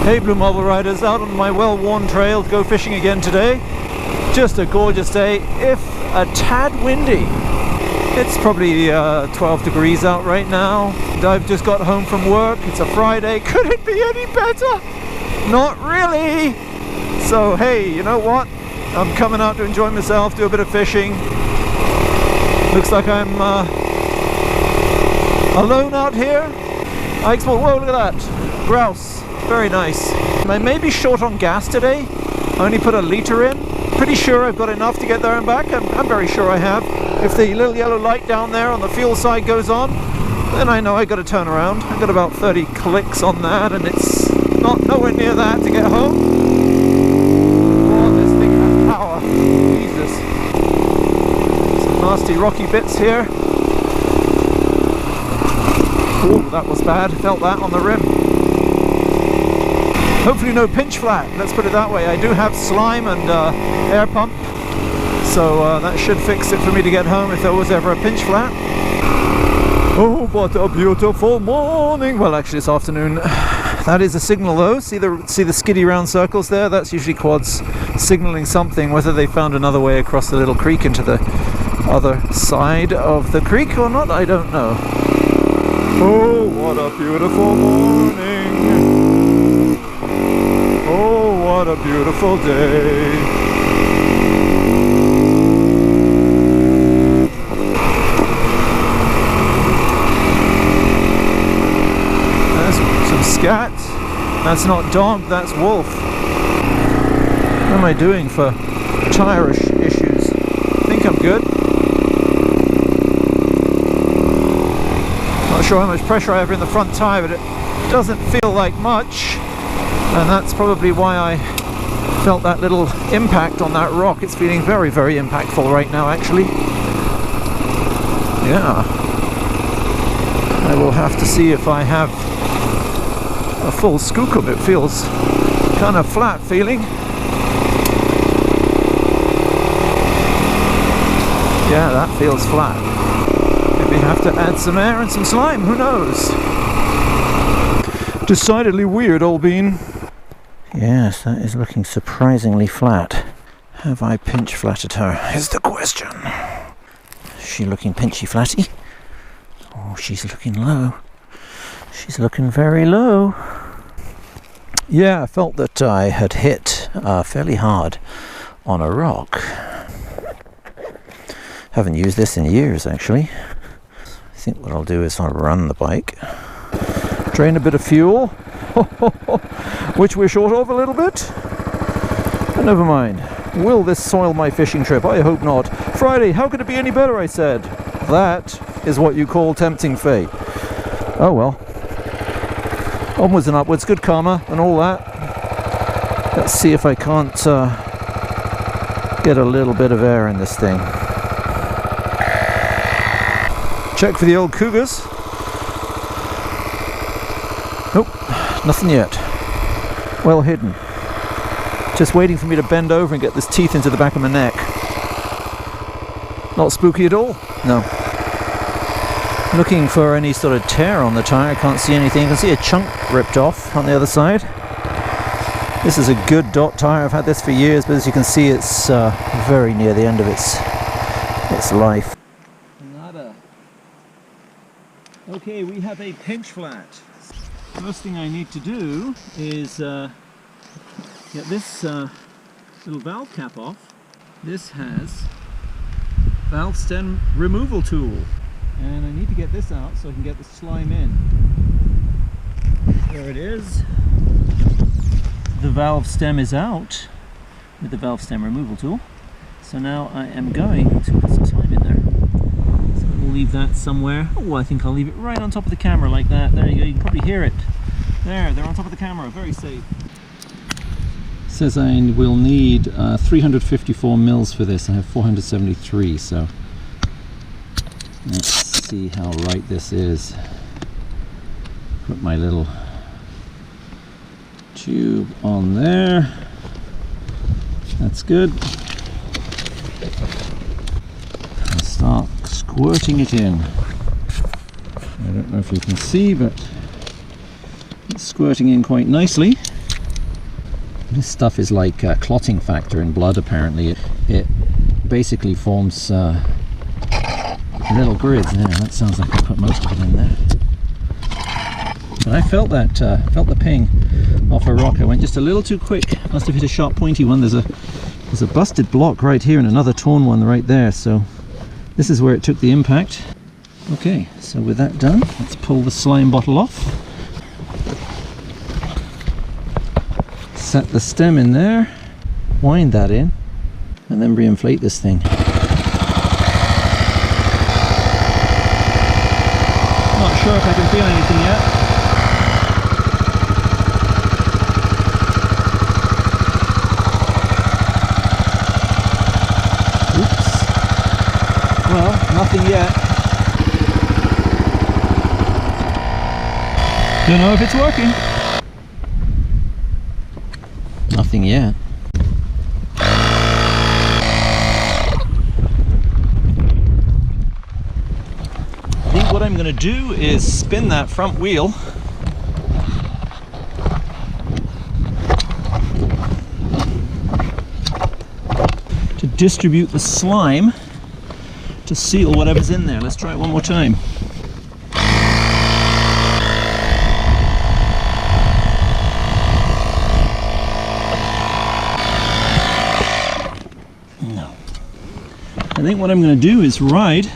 Hey Blue Marble Riders, out on my well-worn trail to go fishing again today. Just a gorgeous day, if a tad windy. It's probably 12 degrees out right now. And I've just got home from work. It's a Friday. Could it be any better? Not really. So hey, you know what? I'm coming out to enjoy myself, do a bit of fishing. Looks like I'm alone out here. I export, whoa, look at that. Grouse. Very nice. I may be short on gas today. I only put a litre in. Pretty sure I've got enough to get there and back. I'm very sure I have. If the little yellow light down there on the fuel side goes on, then I know I got to turn around. I've got about 30 clicks on that, and it's nowhere near that to get home. Oh, this thing has power. Jesus. Some nasty rocky bits here. Oh, that was bad. Felt that on the rim. Hopefully no pinch flat, let's put it that way. I do have slime and air pump, so that should fix it for me to get home if there was ever a pinch flat. Oh, what a beautiful morning! Well, actually it's afternoon. That is a signal though. See the skiddy round circles there? That's usually quads signaling something, whether they found another way across the little creek into the other side of the creek or not, I don't know. Oh, what a beautiful morning! Oh, what a beautiful day. There's some scat. That's not dog, that's wolf. What am I doing for tire issues? I think I'm good. Not sure how much pressure I have in the front tire, but it doesn't feel like much. And that's probably why I felt that little impact on that rock. It's feeling very, very impactful right now, actually. Yeah. I will have to see if I have a full skookum. It feels kind of flat feeling. Yeah, that feels flat. Maybe have to add some air and some slime, who knows? Decidedly weird, old bean. Yes, that is looking surprisingly flat. Have I pinch flatted her, is the question. Is she looking pinchy flatty? Oh, she's looking low. She's looking very low. Yeah, I felt that I had hit fairly hard on a rock. Haven't used this in years, actually. I think what I'll do is I'll run the bike, drain a bit of fuel, which we're short of a little bit. But never mind. Will this soil my fishing trip? I hope not. Friday, how could it be any better, I said. That is what you call tempting fate. Oh well. Onwards and upwards, good karma and all that. Let's see if I can't get a little bit of air in this thing. Check for the old cougars. Nope, nothing yet. Well hidden. Just waiting for me to bend over and get this teeth into the back of my neck. Not spooky at all? No. Looking for any sort of tear on the tyre. I can't see anything. I can see a chunk ripped off on the other side. This is a good dot tyre. I've had this for years, but as you can see, it's very near the end of its life. Nada. Okay, we have a pinch flat. First thing I need to do is get this little valve cap off. This has valve stem removal tool, and I need to get this out so I can get the slime in. There it is. The valve stem is out with the valve stem removal tool. So now I am going to put some slime in there. So we'll leave that somewhere. Oh, I think I'll leave it right on top of the camera like that. There you go, you can probably hear it. There, they're on top of the camera, very safe. It says I will need 354 mils for this. I have 473, so let's see how right this is. Put my little tube on there. That's good. And start squirting it in. I don't know if you can see, but it's squirting in quite nicely. This stuff is like clotting factor in blood, apparently. It basically forms little grids. Yeah, that sounds like I put most of it in there. But I felt that, felt the ping off a rock. I went just a little too quick. Must have hit a sharp, pointy one. There's a busted block right here and another torn one right there. So this is where it took the impact. Okay, so with that done, let's pull the slime bottle off. Set the stem in there, wind that in, and then re-inflate this thing. Not sure if I can feel anything yet. Oops. Well, nothing yet. Don't know if it's working. Nothing yet. I think what I'm going to do is spin that front wheel to distribute the slime to seal whatever's in there. Let's try it one more time. I think what I'm going to do is ride,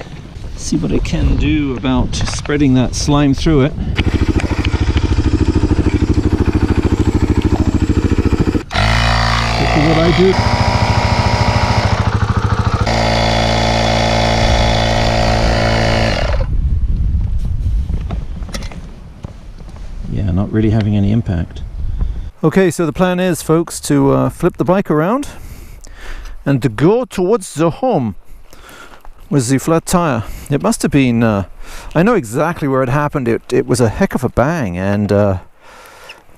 see what I can do about spreading that slime through it. Look at what I do. Yeah, not really having any impact. Okay, so the plan is, folks, to flip the bike around and to go towards the home with the flat tire. It must have been, I know exactly where it happened. It was a heck of a bang, and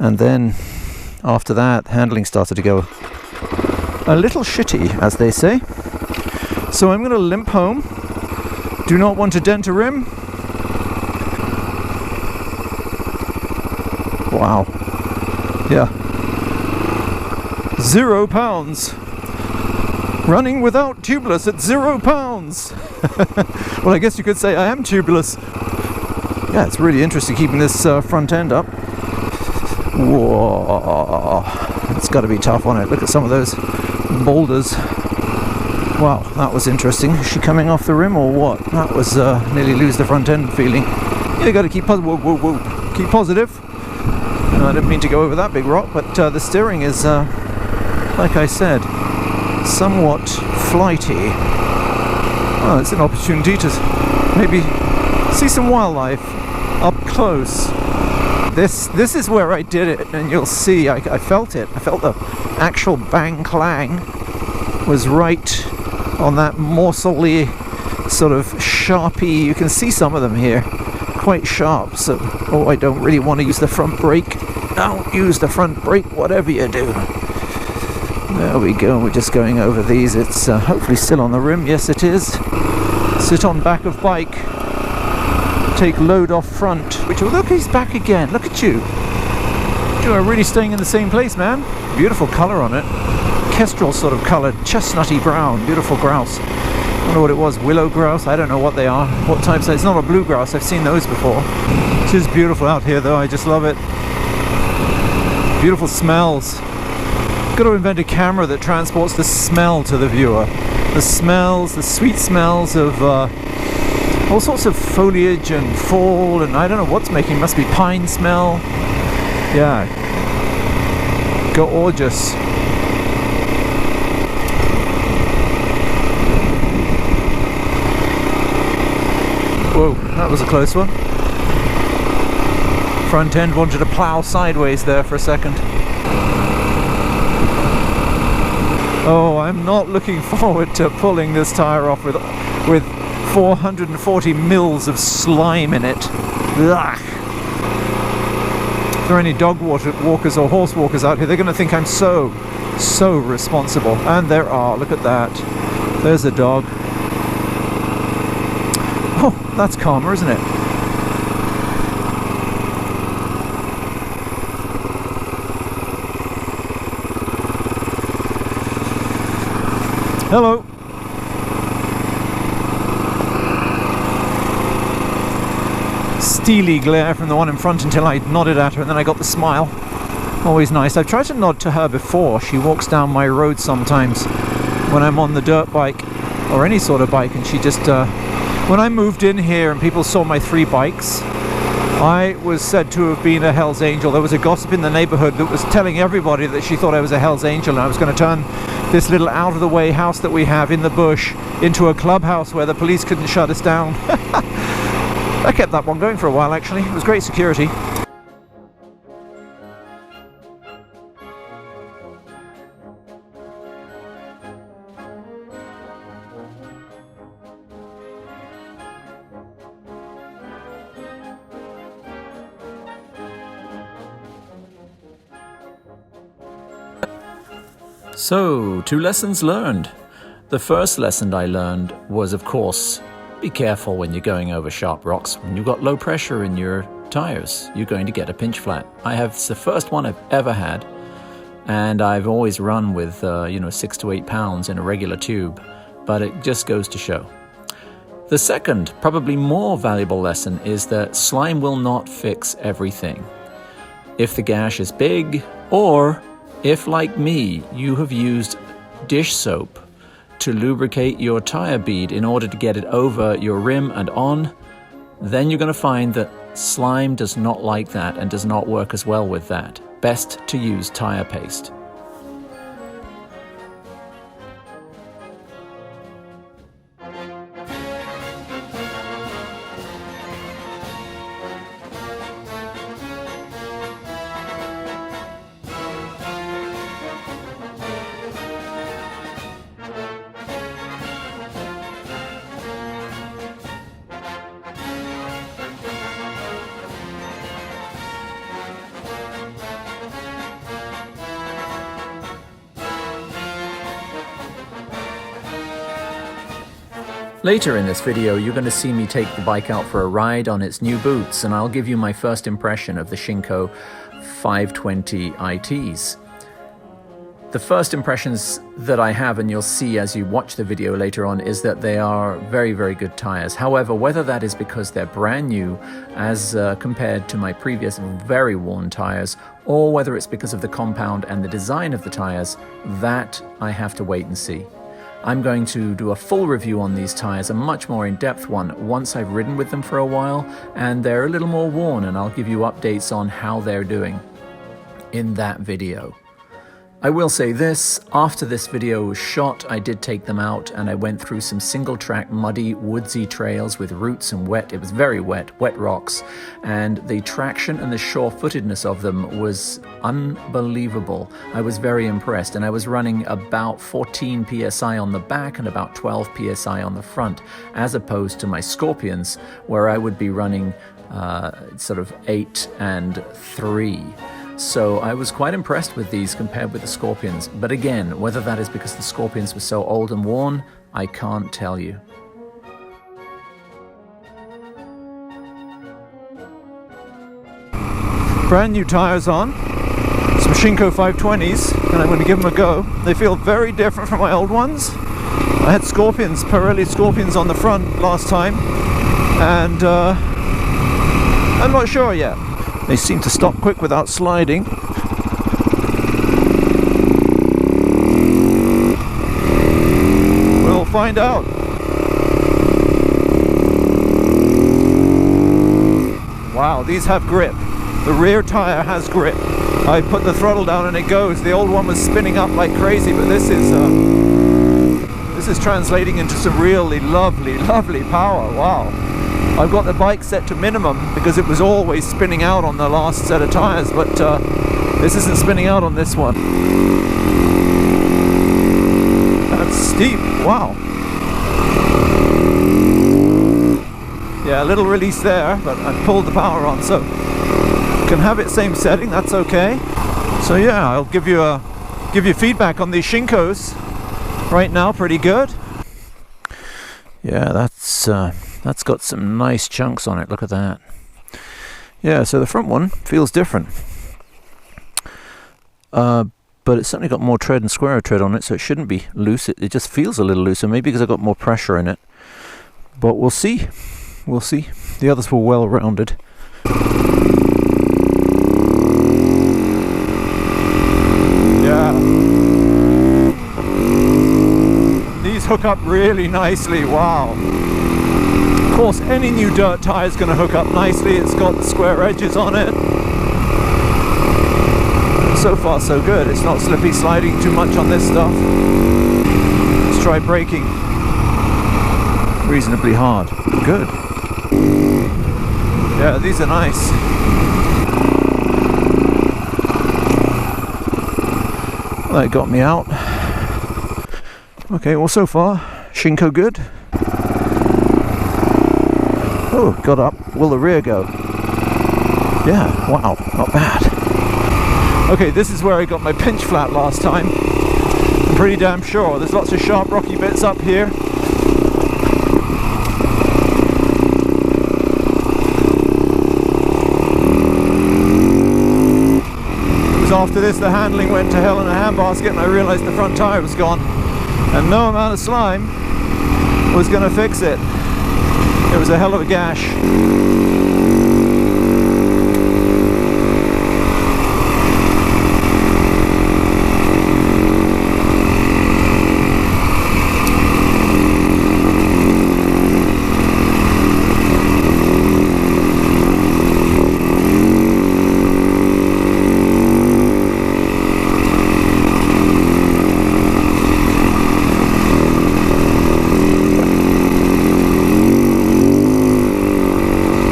then after that, handling started to go a little shitty, as they say. So I'm going to limp home. Do not want to dent a rim. Wow. Yeah. 0 pounds. Running without tubeless at 0 pounds. Well, I guess you could say I am tubeless. Yeah, it's really interesting keeping this front end up. Whoa, it's got to be tough on it. Look at some of those boulders. Wow, that was interesting. Is she coming off the rim or what? That was nearly lose the front end feeling. Yeah, you got to keep positive. Whoa, whoa, whoa. Keep positive. No, I didn't mean to go over that big rock, but the steering is, like I said, somewhat flighty. Oh, it's an opportunity to maybe see some wildlife up close. This is where I did it, and you'll see I felt it. I felt the actual bang clang was right on that morsel-y sort of sharpy. You can see some of them here, quite sharp. So, oh, I don't really want to use the front brake. Don't use the front brake, whatever you do. There we go, we're just going over these. It's hopefully still on the rim. Yes, it is. Sit on back of bike. Take load off front. Which, look, he's back again. Look at you. You are really staying in the same place, man. Beautiful colour on it. Kestrel sort of coloured, chestnutty brown. Beautiful grouse. I don't know what it was. Willow grouse? I don't know what they are. What types? It's not a blue grouse. I've seen those before. It is beautiful out here, though. I just love it. Beautiful smells. Got to invent a camera that transports the smell to the viewer. The smells, the sweet smells of all sorts of foliage and fall, and I don't know what's making, must be pine smell. Yeah. Gorgeous. Whoa, that was a close one. Front end wanted to plough sideways there for a second. Oh, I'm not looking forward to pulling this tyre off with 440 mils of slime in it. Ugh. If there are any dog walkers or horse walkers out here, they're going to think I'm so responsible. And there are, look at that. There's a dog. Oh, that's calmer, isn't it? Hello. Steely glare from the one in front until I nodded at her, and then I got the smile. Always nice. I've tried to nod to her before. She walks down my road sometimes when I'm on the dirt bike or any sort of bike, and she just when I moved in here and people saw my 3 bikes, I was said to have been a Hell's Angel. There was a gossip in the neighborhood that was telling everybody that she thought I was a Hell's Angel, and I was going to turn this little out of the way house that we have in the bush into a clubhouse where the police couldn't shut us down. I kept that one going for a while, actually. It was great security. So, 2 lessons learned. The first lesson I learned was, of course, be careful when you're going over sharp rocks. When you've got low pressure in your tires, you're going to get a pinch flat. It's the first one I've ever had, and I've always run with 6 to 8 pounds in a regular tube, but it just goes to show. The second, probably more valuable lesson is that slime will not fix everything. If the gash is big, or if, like me, you have used dish soap to lubricate your tire bead in order to get it over your rim and on, then you're going to find that slime does not like that and does not work as well with that. Best to use tire paste. Later in this video, you're going to see me take the bike out for a ride on its new boots, and I'll give you my first impression of the Shinko 520 ITs. The first impressions that I have, and you'll see as you watch the video later on, is that they are very, very good tires. However, whether that is because they're brand new as compared to my previous very worn tires, or whether it's because of the compound and the design of the tires, that I have to wait and see. I'm going to do a full review on these tires, a much more in-depth one, once I've ridden with them for a while and they're a little more worn, and I'll give you updates on how they're doing in that video. I will say this, after this video was shot, I did take them out and I went through some single-track muddy, woodsy trails with roots and wet. It was very wet rocks, and the traction and the sure-footedness of them was unbelievable. I was very impressed, and I was running about 14 psi on the back and about 12 psi on the front, as opposed to my Scorpions, where I would be running sort of 8 and 3. So I was quite impressed with these compared with the Scorpions. But again, whether that is because the Scorpions were so old and worn, I can't tell you. Brand new tires on, some Shinko 520s, and I'm going to give them a go. They feel very different from my old ones. I had Scorpions, Pirelli Scorpions on the front last time, and I'm not sure yet. They seem to stop quick without sliding. We'll find out. Wow, these have grip. The rear tire has grip. I put the throttle down and it goes. The old one was spinning up like crazy, but this is translating into some really lovely, lovely power. Wow. I've got the bike set to minimum because it was always spinning out on the last set of tires, but this isn't spinning out on this one. That's steep, wow. Yeah, a little release there, but I pulled the power on, so can have it same setting, that's okay. So yeah, I'll give you feedback on these Shinkos right now, pretty good. Yeah, that's got some nice chunks on it, look at that. Yeah, so the front one feels different. but it's certainly got more tread and squarer tread on it, so it shouldn't be loose. It just feels a little looser, maybe because I've got more pressure in it. But we'll see. We'll see. The others were well rounded. Yeah. These hook up really nicely, wow. Of course, any new dirt tire is going to hook up nicely. It's got the square edges on it. So far so good. It's not slippy sliding too much on this stuff. Let's try braking. Reasonably hard. Good. Yeah, these are nice. That got me out. Okay, well, so far Shinko good. Oh, got up. Will the rear go? Yeah, wow, not bad. Okay, this is where I got my pinch flat last time. I'm pretty damn sure. There's lots of sharp rocky bits up here. It was after this the handling went to hell in a handbasket and I realised the front tyre was gone. And no amount of slime was going to fix it. It was a hell of a gash.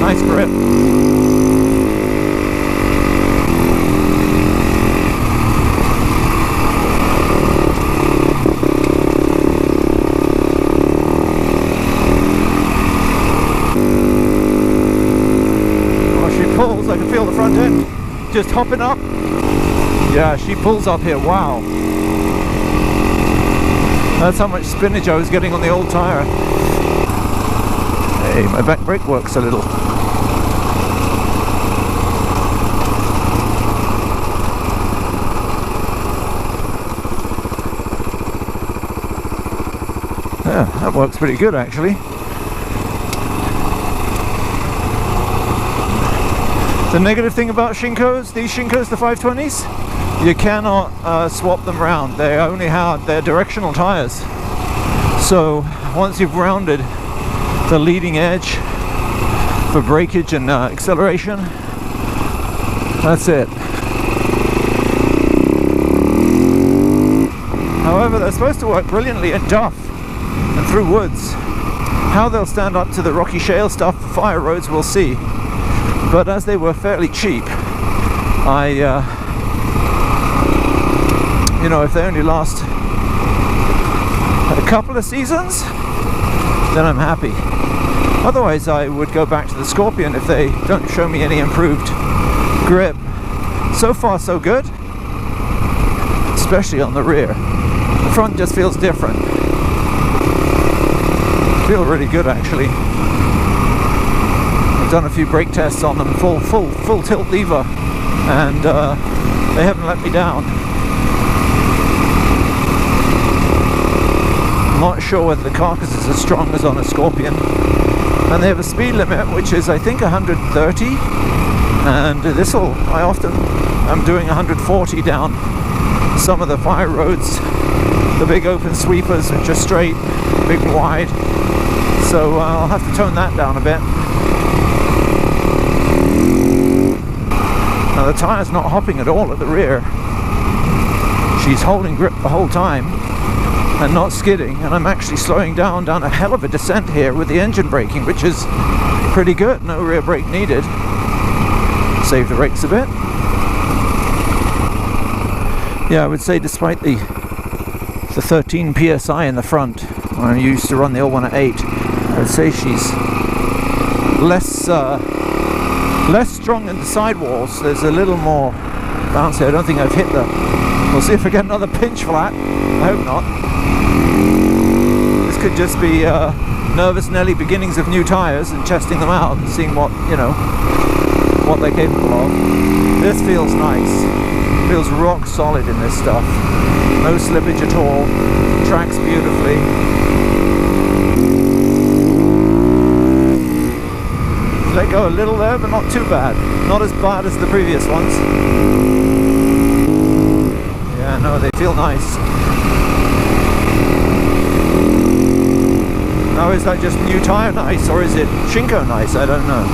Nice grip. Oh, she pulls. I can feel the front end just hopping up. Yeah, she pulls up here. Wow. That's how much spinach I was getting on the old tyre. Hey, my back brake works a little. Yeah, that works pretty good actually. The negative thing about Shinkos, these Shinkos, the 520s, you cannot swap them round. They only have their directional tires. So once you've rounded the leading edge for brakeage and acceleration, that's it. However, they're supposed to work brilliantly in duff and through woods. How they'll stand up to the rocky shale stuff for fire roads, we'll see. But as they were fairly cheap, you know, if they only last a couple of seasons, then I'm happy. Otherwise, I would go back to the Scorpion if they don't show me any improved grip. So far, so good, especially on the rear. The front just feels different. Feel really good actually. I've done a few brake tests on them, full tilt lever, and they haven't let me down. I'm not sure whether the carcass is as strong as on a Scorpion, and they have a speed limit which is I think 130, and I'm doing 140 down some of the fire roads, the big open sweepers which are straight, big and wide, so I'll have to tone that down a bit. Now the tyre's not hopping at all at the rear. She's holding grip the whole time and not skidding, and I'm actually slowing down a hell of a descent here with the engine braking, which is pretty good. No rear brake needed. Save the brakes a bit. Yeah, I would say despite the 13 psi in the front, when I used to run the old one at 8, I would say she's less strong in the sidewalls. There's a little more bounce here. I don't think I've hit we'll see if I get another pinch flat. I hope not. This could just be nervous Nelly beginnings of new tyres and testing them out and seeing what they're capable of. This feels nice. Feels rock solid in this stuff. No slippage at all. Tracks beautifully. Let go a little there, but not too bad. Not as bad as the previous ones. Yeah, no, they feel nice. Now, is that just new tyre nice, or is it Shinko nice? I don't know.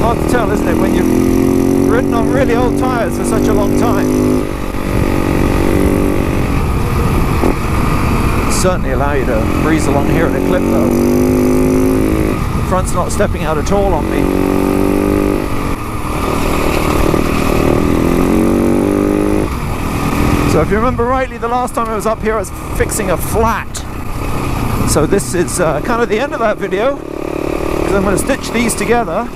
Hard to tell, isn't it, when you've ridden on really old tyres for such a long time. Certainly allow you to breeze along here at a clip, though. The front's not stepping out at all on me. So if you remember rightly, the last time I was up here I was fixing a flat. So this is kind of the end of that video, because I'm going to stitch these together.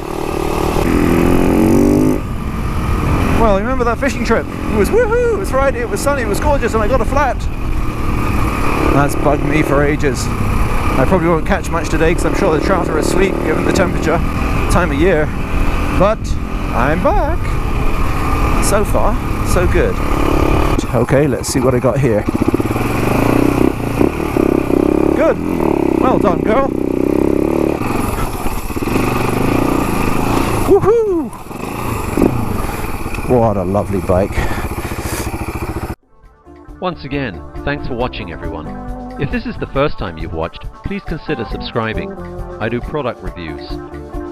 Well, remember that fishing trip? It was woohoo! It was Friday, it was sunny, it was gorgeous, and I got a flat. That's bugged me for ages. I probably won't catch much today because I'm sure the trout are asleep given the temperature, time of year. But I'm back. So far, so good. Okay, let's see what I got here. Good. Well done, girl. Woohoo! What a lovely bike. Once again, thanks for watching, everyone. If this is the first time you've watched, please consider subscribing. I do product reviews,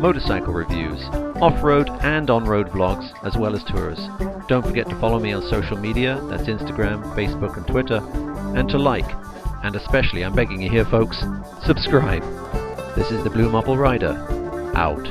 motorcycle reviews, off-road and on-road vlogs, as well as tours. Don't forget to follow me on social media, that's Instagram, Facebook and Twitter, and to like, and especially, I'm begging you here folks, subscribe. This is the BlueMarbleRider, out.